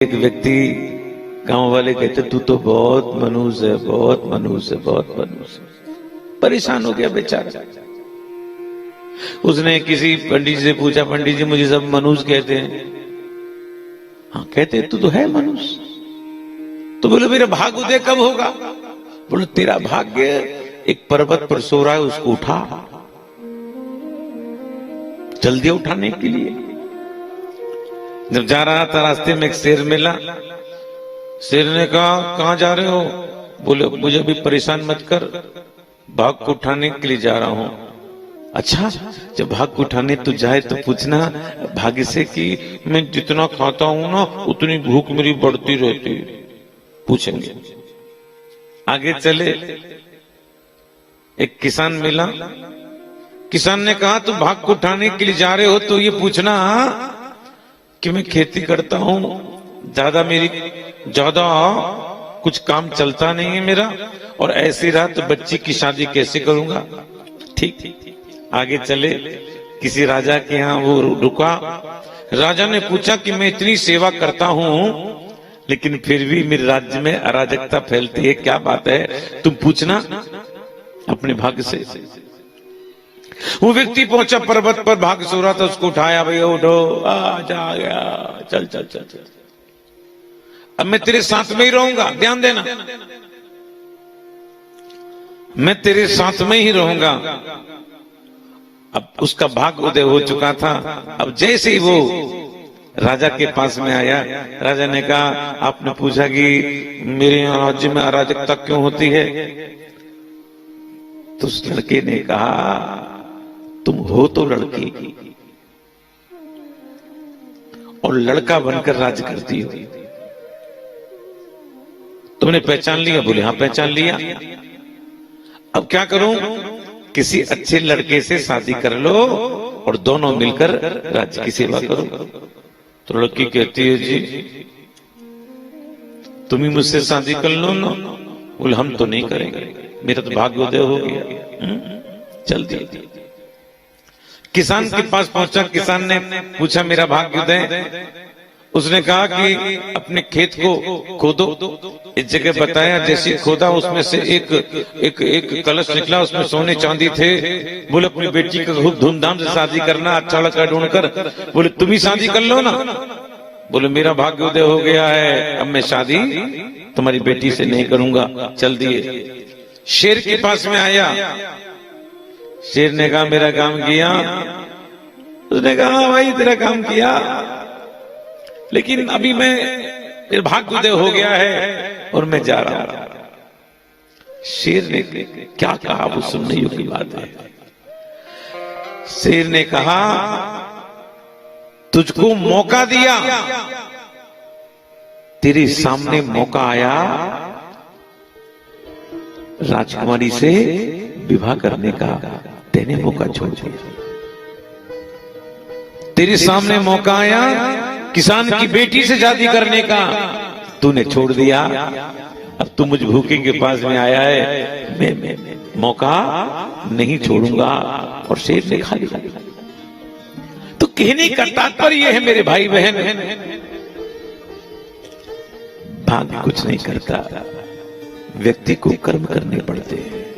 एक व्यक्ति, गांव वाले कहते तू तो बहुत मनूस है, बहुत मनूस है, बहुत मनूस है। परेशान हो गया बेचारा। उसने किसी पंडित से पूछा, पंडित जी मुझे सब मनूस कहते हैं। हाँ कहते तू तो है मनूस। तो बोले मेरा भाग्य उदय कब होगा? बोले तेरा भाग्य एक पर्वत पर सो रहा है, उसको उठा, चल दिया उठाने के लिए। जब जा रहा था रास्ते में एक शेर मिला। शेर ने कहा कहां जा रहे हो? बोले मुझे अभी परेशान मत कर, भाग को उठाने के लिए जा रहा हूं। अच्छा, जब भाग को उठाने तो जाए तो पूछना भाग्य से कि मैं जितना खाता हूं ना उतनी भूख मेरी बढ़ती रहती है। पूछेंगे। आगे चले, एक किसान मिला। किसान ने कहा तुम भाग को उठाने के लिए जा रहे हो तो ये पूछना कि मैं खेती करता हूं, ज्यादा कुछ काम चलता नहीं है मेरा, और ऐसी रात तो बच्ची की शादी कैसे करूंगा? ठीक। आगे चले, किसी राजा के यहाँ वो रुका। राजा ने पूछा कि मैं इतनी सेवा करता हूं लेकिन फिर भी मेरे राज्य में अराजकता फैलती है, क्या बात है? तुम पूछना अपने भाग्य से। वो व्यक्ति पहुंचा पर्वत पर, भाग सो रहा था, उसको उठाया, भैया उठो, आ गया, चल चल चल चल, अब मैं तेरे साथ में ही रहूंगा, ध्यान देना, मैं तेरे साथ में ही रहूंगा। अब उसका भाग्य उदय हो चुका था। अब जैसे ही वो राजा के पास में आया, राजा ने कहा आपने पूछा कि मेरे राज्य में अराजकता क्यों होती है? तो उस लड़के ने कहा तुम हो तो लड़की और लड़का बनकर राज करती हो, तुमने पहचान लिया? बोले हाँ पहचान लिया। अब क्या करूं? किसी अच्छे लड़के से शादी कर लो और दोनों मिलकर राज्य की सेवा करो। तो लड़की कहती है जी तुम ही मुझसे शादी कर लो ना। बोले हम तो नहीं करेंगे, मेरा तो भाग्योदय हो गया। चल दिया। किसान के पास पहुंचा। किसान ने पूछा मेरा भाग्योदय? उसने कहा कि अपने खेत को खोदो। इस जगह बताया, जैसे खोदा उसमें से एक कलश निकला, उसमें सोने चांदी थे। बोले अपनी बेटी का खूब धूमधाम से शादी करना, अच्छा लड़का ढूंढकर। बोले तुम ही शादी कर लो ना। बोले मेरा भाग्योदय हो गया है, अब मैं शादी तुम्हारी बेटी से नहीं करूंगा। चल दिए। शेर के पास में आया। शेर ने कहा मेरा काम किया। उसने कहा भाई तेरा काम किया, लेकिन अभी मेरा भाग्योदय हो गया है और मैं जा रहा हूं। शेर ने क्या कहा वो सुनने योग्य बात है। शेर ने कहा तुझको मौका दिया, तेरे सामने मौका आया राजकुमारी से विवाह करने का, तेने मौका छोड़ दिया। तेरे सामने मौका आया किसान की बेटी से शादी करने का, तूने छोड़ दिया। अब तू मुझ भूखे के पास में आया है, मैं मौका नहीं छोड़ूंगा। और शेर ने खा लिया। तो कहने का तात्पर्य है मेरे भाई बहन, भाग्य कुछ नहीं करता, व्यक्ति को कर्म करने पड़ते हैं।